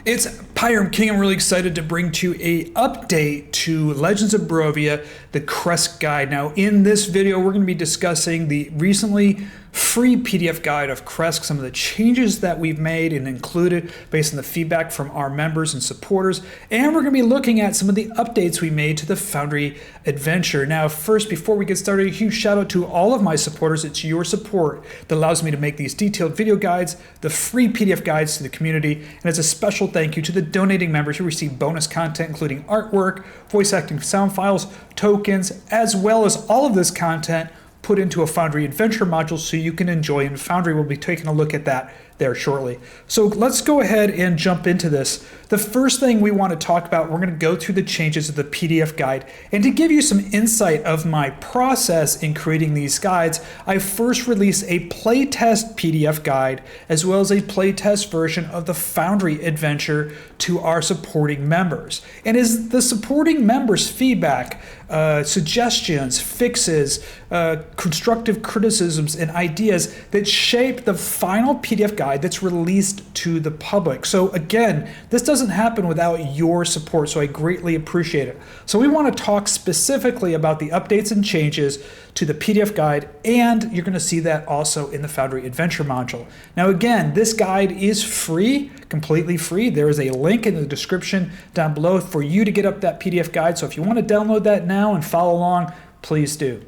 It's Pyram King. I'm really excited to bring to you a update to Legends of Barovia, the Krezk guide. Now, in this video, we're going to be discussing the recently free PDF guide of Krezk, some of the changes that we've made and included based on the feedback from our members and supporters, and we're going to be looking at some of the updates we made to the Foundry adventure. Now, first, before we get started, a huge shout out to all of my supporters. It's your support that allows me to make these detailed video guides, the free PDF guides to the community, and it's a special thank you to the donating members who receive bonus content, including artwork, voice acting sound files, tokens, as well as all of this content put into a Foundry adventure module so you can enjoy, and Foundry will be taking a look at that there shortly. So let's go ahead and jump into this. The first thing we want to talk about, we're going to go through the changes of the PDF guide. And to give you some insight of my process in creating these guides, I first released a playtest PDF guide as well as a playtest version of the Foundry adventure to our supporting members. And as the supporting members' feedback, suggestions, fixes, constructive criticisms, and ideas that shape the final PDF guide that's released to the public. So again, this doesn't happen without your support, so I greatly appreciate it. So we want to talk specifically about the updates and changes to the PDF guide, and you're going to see that also in the Foundry Adventure module. Now again, this guide is free, completely free. There is a link in the description down below for you to get up that PDF guide, so if you want to download that now and follow along, please do.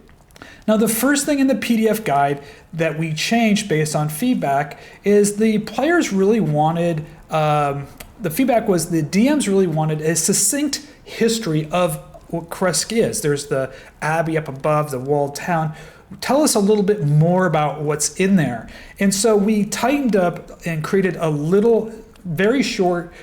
Now, the first thing in the PDF guide that we changed based on feedback is the players really wanted, the feedback was the DMs really wanted a succinct history of what Krezk is. There's the abbey up above, the walled town. Tell us a little bit more about what's in there. And so we tightened up and created a little, very short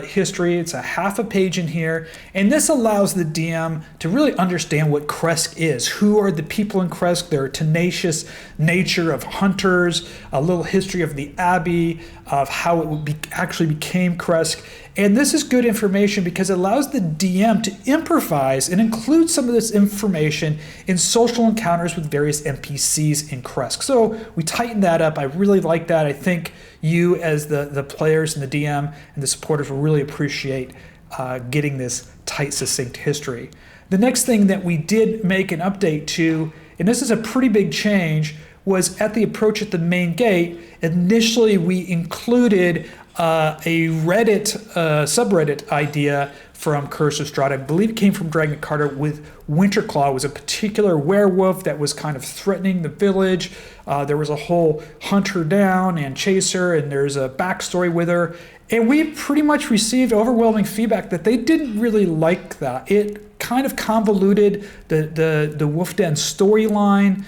history. It's a half a page in here, and this allows the DM to really understand what Krezk is. Who are the people in Krezk, their tenacious nature of hunters, a little history of the abbey, of how it actually became Krezk. And this is good information because it allows the DM to improvise and include some of this information in social encounters with various NPCs in Krezk. So we tightened that up. I really like that. I think you as the players and the DM and the supporters will really appreciate getting this tight, succinct history. The next thing that we did make an update to, and this is a pretty big change, was at the approach at the main gate. Initially, we included a Reddit subreddit idea from Curse of Strahd. I believe it came from Dragon Carter with Winterclaw. It was a particular werewolf that was kind of threatening the village. There was a whole hunt her down and chase her, and there's a backstory with her. And we pretty much received overwhelming feedback that they didn't really like that. It kind of convoluted the Wolf Den storyline.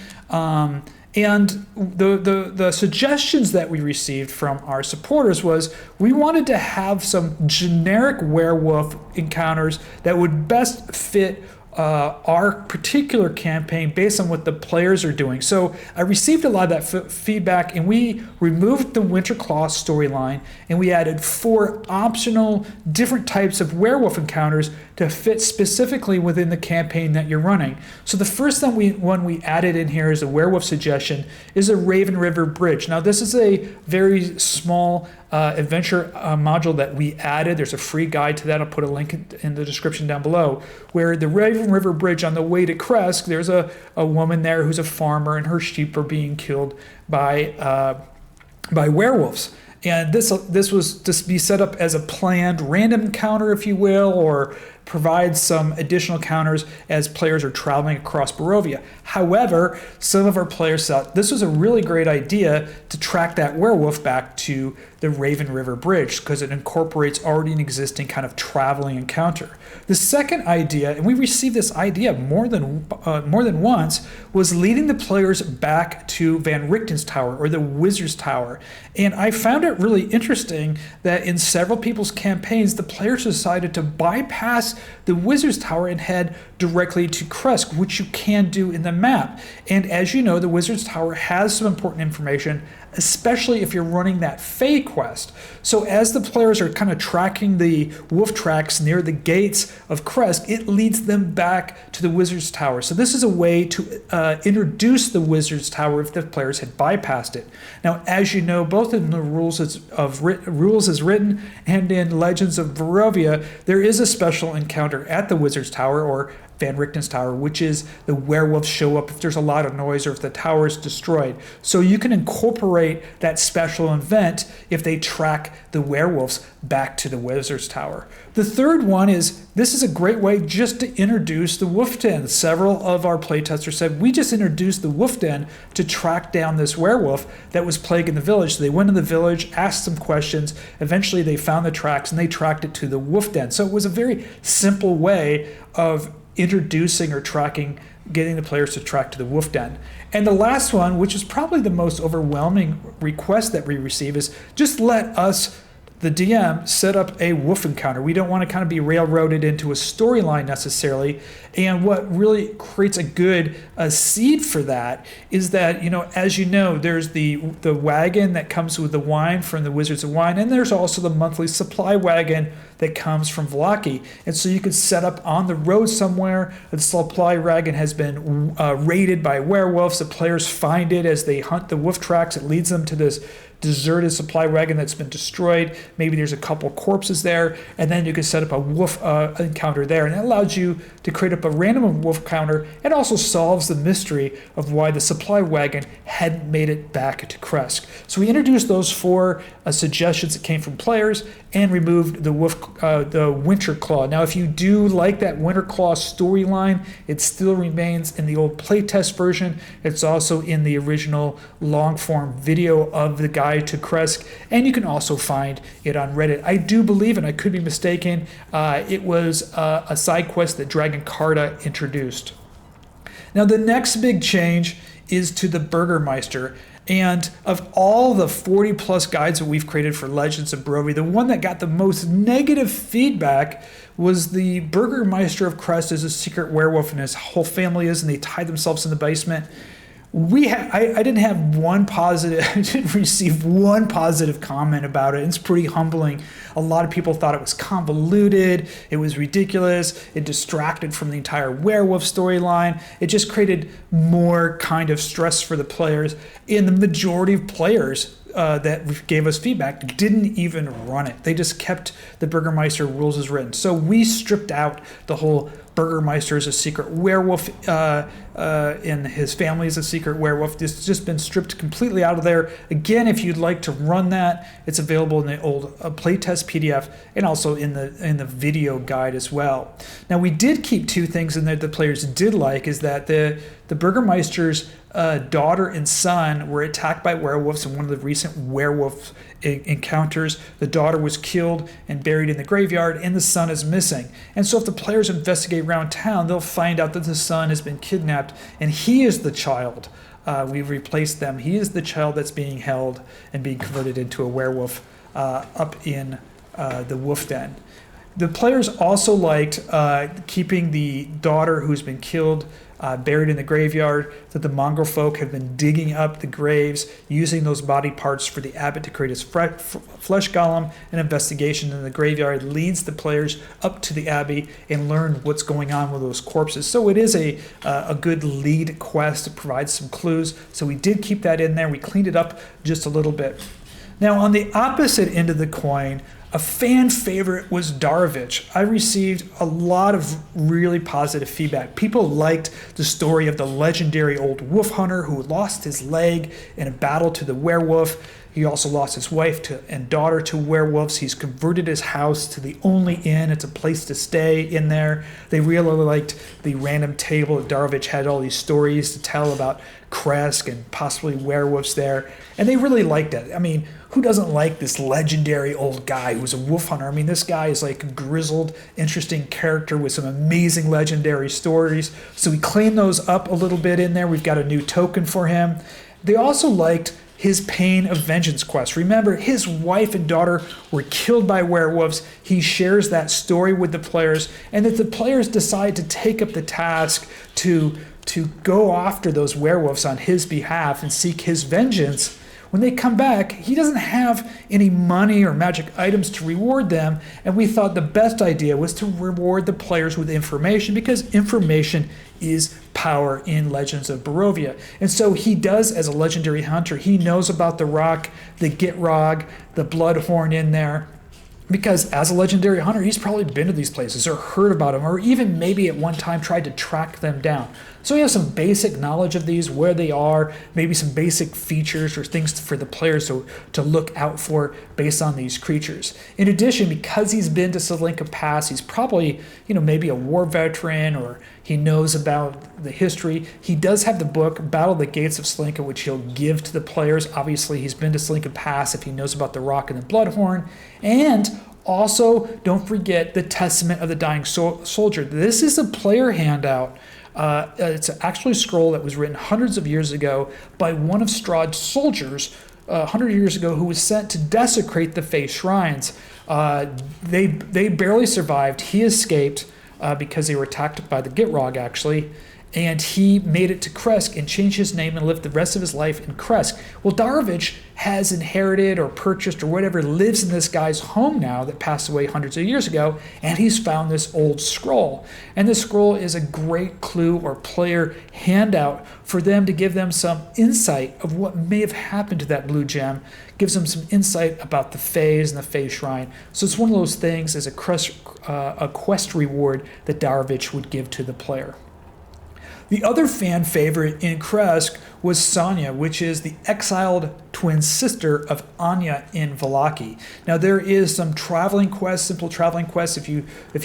And the suggestions that we received from our supporters was we wanted to have some generic werewolf encounters that would best fit our particular campaign based on what the players are doing. So I received a lot of that feedback, and we removed the Winterclaw storyline, and we added 4 optional different types of werewolf encounters to fit specifically within the campaign that you're running. So the first one we added in here is a werewolf suggestion is a Raven River Bridge. Now this is a very small adventure module that we added. There's a free guide to that. I'll put a link in the description down below, where the Raven River Bridge on the way to Krezk, there's a woman there who's a farmer, and her sheep are being killed by werewolves. And this was to be set up as a planned random encounter, if you will, or provide some additional counters as players are traveling across Barovia. However, some of our players thought this was a really great idea to track that werewolf back to the Raven River Bridge because it incorporates already an existing kind of traveling encounter. The second idea, and we received this idea more than once, was leading the players back to Van Richten's Tower, or the Wizard's Tower. And I found it really interesting that in several people's campaigns, the players decided to bypass the Wizard's Tower and head directly to Krezk, which you can do in the map. And as you know, the Wizard's Tower has some important information especially if you're running that Fey quest. So as the players are kind of tracking the wolf tracks near the gates of Krezk, it leads them back to the Wizard's Tower. So this is a way to introduce the Wizard's Tower if the players had bypassed it. Now, as you know, both in the rules as written and in Legends of Barovia, there is a special encounter at the Wizard's Tower, or Van Richten's Tower, which is the werewolves show up if there's a lot of noise or if the tower is destroyed. So you can incorporate that special event if they track the werewolves back to the Wizard's Tower. The third one is, this is a great way just to introduce the wolf den. Several of our playtesters said, we just introduced the wolf den to track down this werewolf that was plaguing the village. So they went in the village, asked some questions, eventually they found the tracks and they tracked it to the wolf den. So it was a very simple way of introducing or tracking, getting the players to track to the wolf den. And the last one, which is probably the most overwhelming request that we receive, is just let us, the DM, set up a wolf encounter. We don't want to kind of be railroaded into a storyline necessarily. And what really creates a good seed for that is that, as you know, there's the wagon that comes with the wine from the Wizards of Wine, and there's also the monthly supply wagon that comes from Vlaki. And so you could set up on the road somewhere. The supply wagon has been raided by werewolves. The players find it as they hunt the wolf tracks. It leads them to this deserted supply wagon that's been destroyed. Maybe there's a couple corpses there, and then you can set up a wolf encounter there, and it allows you to create up a random wolf counter. It also solves the mystery of why the supply wagon hadn't made it back to Krezk. So we introduced those four suggestions that came from players and removed the Winter Claw. Now, if you do like that Winter Claw storyline, it still remains in the old playtest version. It's also in the original long-form video of the guide to Krezk, and you can also find it on Reddit. I do believe, and I could be mistaken, it was a side quest that Dragon Carta introduced. Now, the next big change is to the Burgermeister. And of all the 40 plus guides that we've created for Legends of Barovia, the one that got the most negative feedback was the Burgermeister of Krezk is a secret werewolf, and his whole family is, and they tied themselves in the basement. I didn't have one positive, I didn't receive one positive comment about it. It's pretty humbling. A lot of people thought it was convoluted, it was ridiculous, it distracted from the entire werewolf storyline. It just created more kind of stress for the players. And the majority of players that gave us feedback didn't even run it. They just kept the Burgermeister rules as written. So we stripped out the whole Burgermeister is a secret werewolf, and his family is a secret werewolf. This has just been stripped completely out of there. Again, if you'd like to run that, it's available in the old playtest PDF and also in the video guide as well. Now, we did keep two things in there the players did like, is that the Burgermeister's daughter and son were attacked by werewolves in one of the recent werewolf encounters. The daughter was killed and buried in the graveyard, and the son is missing. And so if the players investigate around town, they'll find out that the son has been kidnapped, and he is the child. We've replaced them. He is the child that's being held and being converted into a werewolf up in the wolf den. The players also liked keeping the daughter who's been killed buried in the graveyard, that the mongrel folk have been digging up the graves, using those body parts for the abbot to create his flesh golem. An investigation in the graveyard leads the players up to the abbey and learn what's going on with those corpses. So it is a good lead quest to provide some clues. So we did keep that in there. We cleaned it up just a little bit. Now, on the opposite end of the coin, a fan favorite was Darvich. I received a lot of really positive feedback. People liked the story of the legendary old wolf hunter who lost his leg in a battle to the werewolf. He also lost his wife and daughter to werewolves. He's converted his house to the only inn. It's a place to stay in there. They really liked the random table. Darvich had all these stories to tell about Krezk and possibly werewolves there. And they really liked it. I mean, who doesn't like this legendary old guy who's a wolf hunter? I mean, this guy is like a grizzled, interesting character with some amazing legendary stories. So we cleaned those up a little bit in there. We've got a new token for him. They also liked his Pain of Vengeance quest. Remember, his wife and daughter were killed by werewolves. He shares that story with the players, and if the players decide to take up the task to go after those werewolves on his behalf and seek his vengeance, when they come back, he doesn't have any money or magic items to reward them, and we thought the best idea was to reward the players with information, because information is power in Legends of Barovia. And so he does, as a legendary hunter, he knows about the rock, the Gitrog, the Bloodhorn in there, because as a legendary hunter, he's probably been to these places or heard about them, or even maybe at one time tried to track them down. So he has some basic knowledge of these, where they are, maybe some basic features or things for the players to look out for based on these creatures. In addition, because he's been to Salinka Pass, he's probably, maybe a war veteran, or he knows about the history. He does have the book, Battle of the Gates of Salinka, which he'll give to the players. Obviously, he's been to Salinka Pass if he knows about the rock and the Bloodhorn. And also, don't forget the Testament of the Dying Soldier. This is a player handout. It's actually a scroll that was written hundreds of years ago by one of Strahd's soldiers 100 years ago, who was sent to desecrate the Fae Shrines. They barely survived. He escaped because they were attacked by the Gitrog, actually. And he made it to Krezk and changed his name and lived the rest of his life in Krezk. Well, Darvich has inherited or purchased or whatever, lives in this guy's home now that passed away hundreds of years ago, and he's found this old scroll. And this scroll is a great clue or player handout for them to give them some insight of what may have happened to that blue gem, gives them some insight about the Faes and the Fae Shrine. So it's one of those things as a quest reward that Darvich would give to the player. The other fan favorite in Krezk was Sonia, which is the exiled twin sister of Anya in Vallaki. Now there is some traveling quests, simple traveling quests. If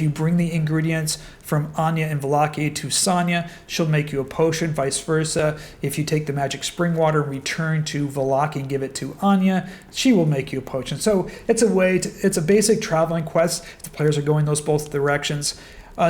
you bring the ingredients from Anya in Vallaki to Sonia, she'll make you a potion, vice versa. If you take the magic spring water, return to Vallaki and give it to Anya, she will make you a potion. So it's a basic traveling quest. The players are going those both directions.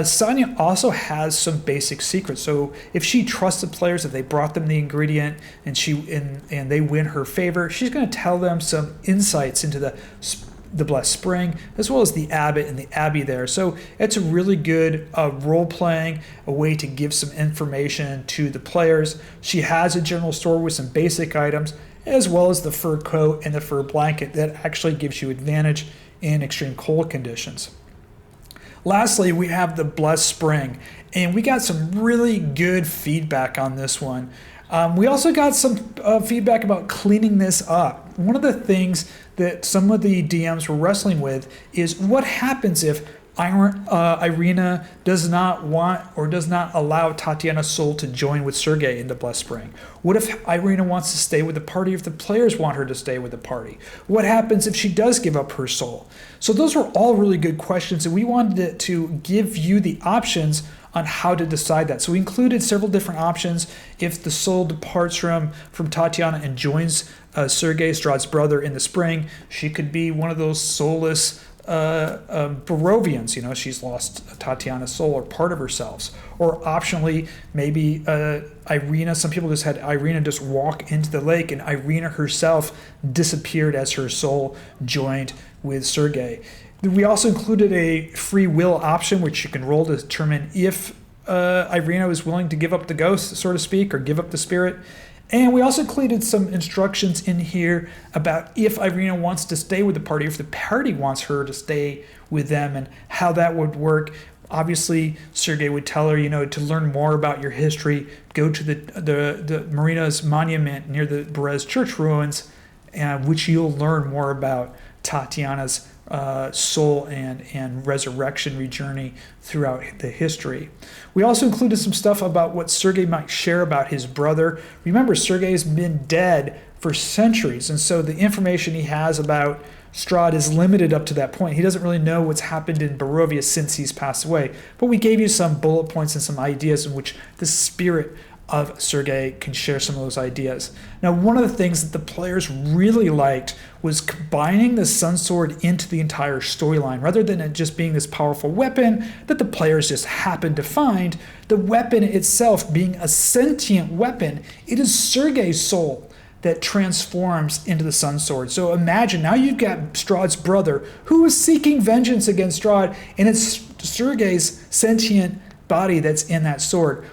Sonia also has some basic secrets. So if she trusts the players, if they brought them the ingredient and they win her favor, she's going to tell them some insights into the Blessed Spring, as well as the Abbot and the Abbey there. So it's a really good role-playing, a way to give some information to the players. She has a general store with some basic items, as well as the fur coat and the fur blanket that actually gives you advantage in extreme cold conditions. Lastly, we have the Blessed Spring, and we got some really good feedback on this one. We also got some feedback about cleaning this up. One of the things that some of the DMs were wrestling with is what happens if Irina does not want or does not allow Tatiana's soul to join with Sergei in the Blessed Spring? What if Irina wants to stay with the party if the players want her to stay with the party? What happens if she does give up her soul? So those were all really good questions, and we wanted to give you the options on how to decide that. So we included several different options. If the soul departs from Tatiana and joins Sergei, Strahd's brother, in the spring, she could be one of those soulless Barovians. She's lost Tatiana's soul or part of herself. Or optionally, maybe Irina, some people just had Irina just walk into the lake, and Irina herself disappeared as her soul joined with Sergei. We also included a free will option, which you can roll to determine if Irina is willing to give up the ghost, so to speak, or give up the spirit. And we also included some instructions in here about if Irina wants to stay with the party, if the party wants her to stay with them, and how that would work. Obviously, Sergei would tell her, to learn more about your history, go to the Marina's monument near the Berez church ruins, which you'll learn more about Tatiana's soul and resurrection journey throughout the history. We also included some stuff about what Sergei might share about his brother. Remember, Sergei has been dead for centuries, and so the information he has about Strahd is limited up to that point. He doesn't really know what's happened in Barovia since he's passed away, but we gave you some bullet points and some ideas in which the spirit of Sergei can share some of those ideas. Now, one of the things that the players really liked was combining the Sun Sword into the entire storyline. Rather than it just being this powerful weapon that the players just happened to find, the weapon itself being a sentient weapon, it is Sergei's soul that transforms into the Sun Sword. So imagine, now you've got Strahd's brother who is seeking vengeance against Strahd, and it's Sergei's sentient body that's in that sword.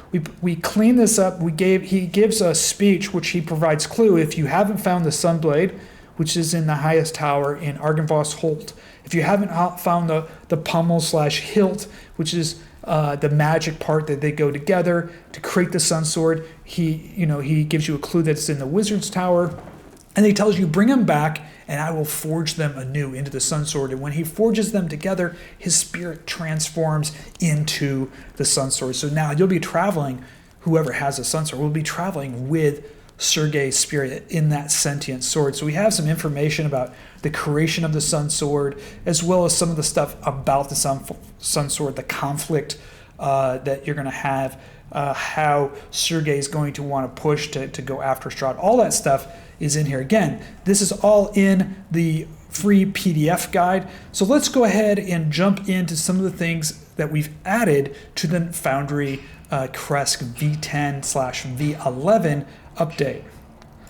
We clean this up. He gives a speech which he provides clue. If you haven't found the Sunblade, which is in the highest tower in Argynvost Holt, if you haven't found the pommel / hilt, which is the magic part that they go together to create the Sun Sword, he gives you a clue that it's in the Wizard's Tower, and he tells you bring them back, and I will forge them anew into the Sun Sword. And when he forges them together, his spirit transforms into the Sun Sword. So now you'll be traveling. Whoever has a Sun Sword will be traveling with Sergei's spirit in that sentient sword. So we have some information about the creation of the Sun Sword, as well as some of the stuff about the Sun Sword, the conflict that you're going to have, how Sergei is going to want to push to go after Strahd. All that stuff is in here. Again, this is all in the free PDF guide. So let's go ahead and jump into some of the things that we've added to the Foundry Krezk V10/V11 update.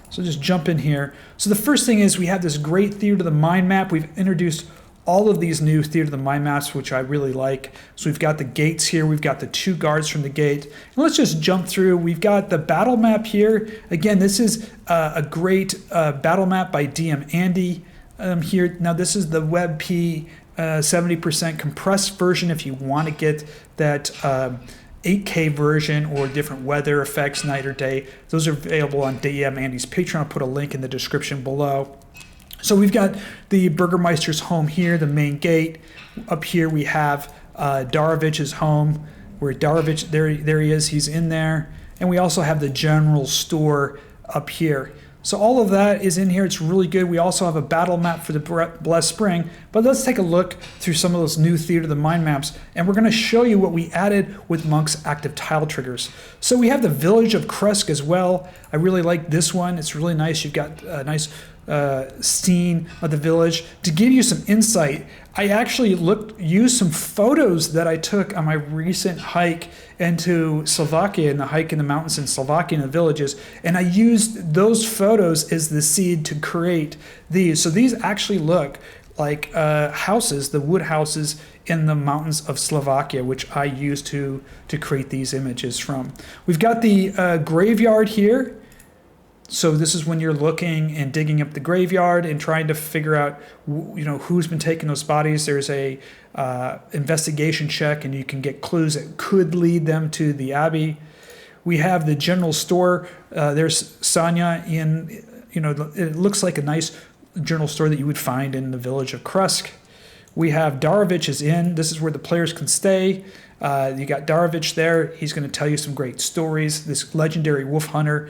So just jump in here. So the first thing is we have this great Theater of the Mind map. We've introduced all of these new Theater of the Mind maps, which I really like. So we've got the gates here. We've got the 2 guards from the gate. And let's just jump through. We've got the battle map here. Again, this is a great battle map by DM Andy here. Now this is the WebP 70% compressed version if you want to get that 8K version or different weather effects, night or day. Those are available on DM Andy's Patreon. I'll put a link in the description below. So we've got the Burgermeister's home here, the main gate. Up here we have Darvich's home, where Darvich, there he is, he's in there. And we also have the general store up here. So all of that is in here. It's really good. We also have a battle map for the Blessed Spring. But let's take a look through some of those new Theater of the Mind maps. And we're going to show you what we added with Monk's active tile triggers. So we have the village of Krezk as well. I really like this one. It's really nice. You've got a nice scene of the village. To give you some insight, I actually used some photos that I took on my recent hike into Slovakia, and the hike in the mountains in Slovakia and the villages, and I used those photos as the seed to create these. So these actually look like houses, the wood houses in the mountains of Slovakia, which I used to create these images from. We've got the graveyard here. So this is when you're looking and digging up the graveyard and trying to figure out, who's been taking those bodies. There's a investigation check, and you can get clues that could lead them to the abbey. We have the general store. There's Sonia in, it looks like a nice general store that you would find in the village of Krezk. We have Darvich's Inn. This is where the players can stay. You got Darvich there. He's going to tell you some great stories. This legendary wolf hunter,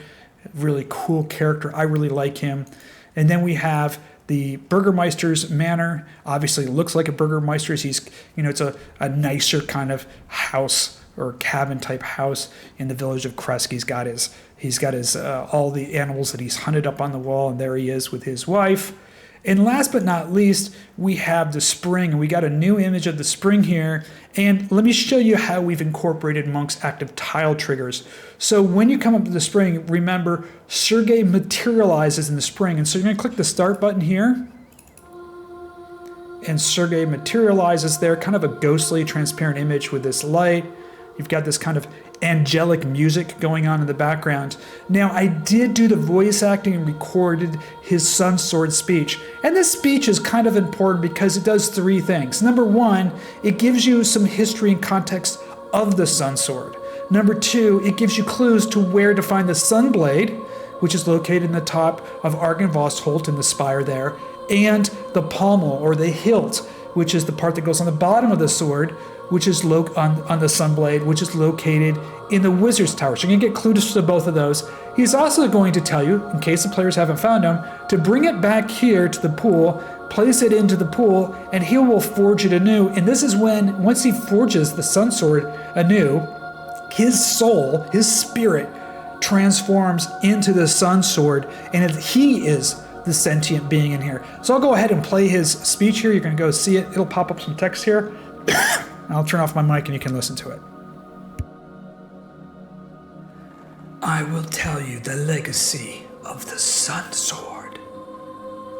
really cool character. I really like him. And then we have the Burgermeister's Manor. Obviously it looks like a Burgermeister's. He's, it's a nicer kind of house or cabin type house in the village of Krezk. He's got his all the animals that he's hunted up on the wall, and there he is with his wife. And last but not least, we have the spring. We got a new image of the spring here. And let me show you how we've incorporated Monk's active tile triggers. So when you come up to the spring, remember, Sergei materializes in the spring. And so you're going to click the start button here. And Sergei materializes there, kind of a ghostly, transparent image with this light. You've got this kind of angelic music going on in the background. Now, I did do the voice acting and recorded his Sun Sword speech. And this speech is kind of important because it does 3 things. Number 1, it gives you some history and context of the Sun Sword. Number 2, it gives you clues to where to find the Sunblade, which is located in the top of Argynvost Holt in the spire there, and the pommel or the hilt, which is the part that goes on the bottom of the sword, which is on the Sunblade, which is located in the Wizard's Tower. So you're going to get clues to both of those. He's also going to tell you, in case the players haven't found him, to bring it back here to the pool, place it into the pool, and he will forge it anew. And this is when, once he forges the Sun Sword anew, his soul, his spirit, transforms into the Sun Sword, and he is the sentient being in here. So I'll go ahead and play his speech here. You're going to go see it. It'll pop up some text here. I'll turn off my mic and you can listen to it. I will tell you the legacy of the Sun Sword,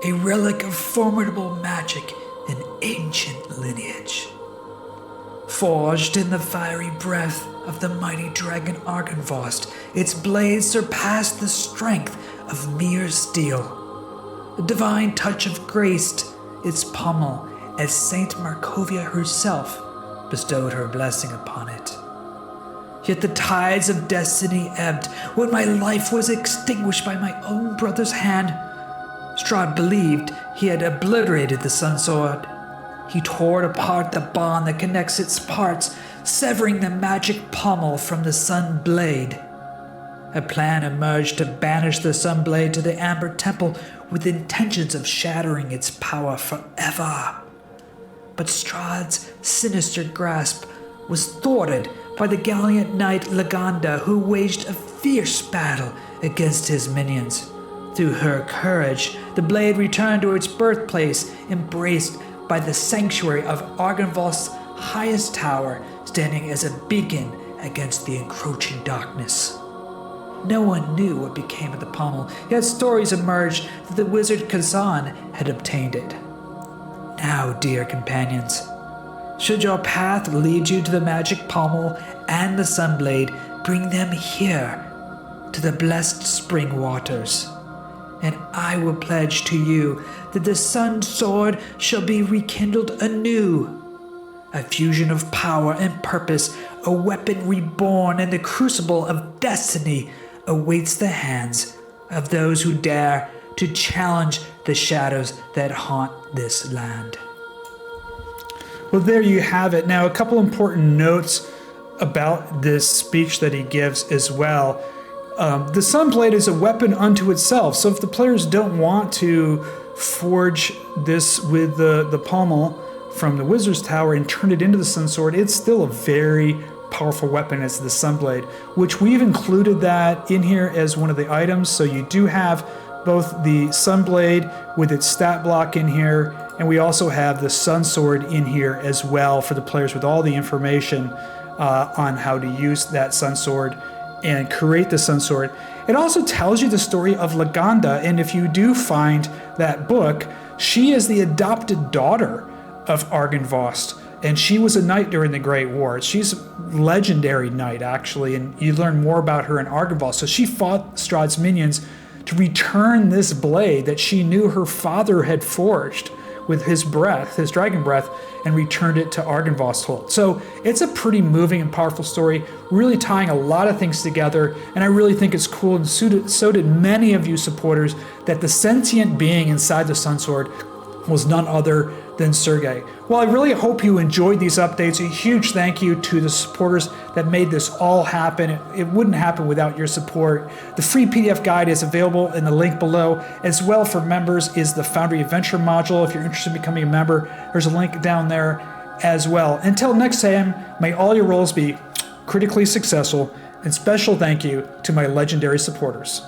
a relic of formidable magic and ancient lineage. Forged in the fiery breath of the mighty dragon Argynvost, its blades surpassed the strength of mere steel. A divine touch of graced its pommel as Saint Markovia herself bestowed her blessing upon it. Yet the tides of destiny ebbed when my life was extinguished by my own brother's hand. Strahd believed he had obliterated the Sun Sword. He tore apart the bond that connects its parts, severing the magic pommel from the Sun Blade. A plan emerged to banish the Sun Blade to the Amber Temple with intentions of shattering its power forever. But Strahd's sinister grasp was thwarted by the gallant knight Laganda, who waged a fierce battle against his minions. Through her courage, the blade returned to its birthplace, embraced by the sanctuary of Argynvost's highest tower, standing as a beacon against the encroaching darkness. No one knew what became of the pommel, yet stories emerged that the wizard Kazan had obtained it. Now, dear companions, should your path lead you to the magic pommel and the Sunblade, bring them here, to the blessed spring waters, and I will pledge to you that the Sun Sword shall be rekindled anew, a fusion of power and purpose, a weapon reborn, and the crucible of destiny awaits the hands of those who dare to challenge the shadows that haunt this land. Well, there you have it. Now, a couple important notes about this speech that he gives as well. The Sunblade is a weapon unto itself, so if the players don't want to forge this with the pommel from the Wizard's Tower and turn it into the Sun Sword, it's still a very powerful weapon as the Sunblade, which we've included that in here as one of the items. So you do have both the Sunblade with its stat block in here, and we also have the Sun Sword in here as well for the players with all the information on how to use that Sun Sword and create the Sun Sword. It also tells you the story of Laganda, and if you do find that book, she is the adopted daughter of Argynvost, and she was a knight during the Great War. She's a legendary knight, actually, and you learn more about her in Argynvost. So she fought Strahd's minions to return this blade that she knew her father had forged with his breath, his dragon breath, and returned it to Argynvost. So it's a pretty moving and powerful story, really tying a lot of things together, and I really think it's cool, and so did many of you supporters, that the sentient being inside the Sun Sword was none other than Sergei. Well, I really hope you enjoyed these updates. A huge thank you to the supporters that made this all happen. It wouldn't happen without your support. The free PDF guide is available in the link below. As well, for members is the Foundry Adventure module. If you're interested in becoming a member, there's a link down there as well. Until next time, may all your roles be critically successful, and special thank you to my legendary supporters.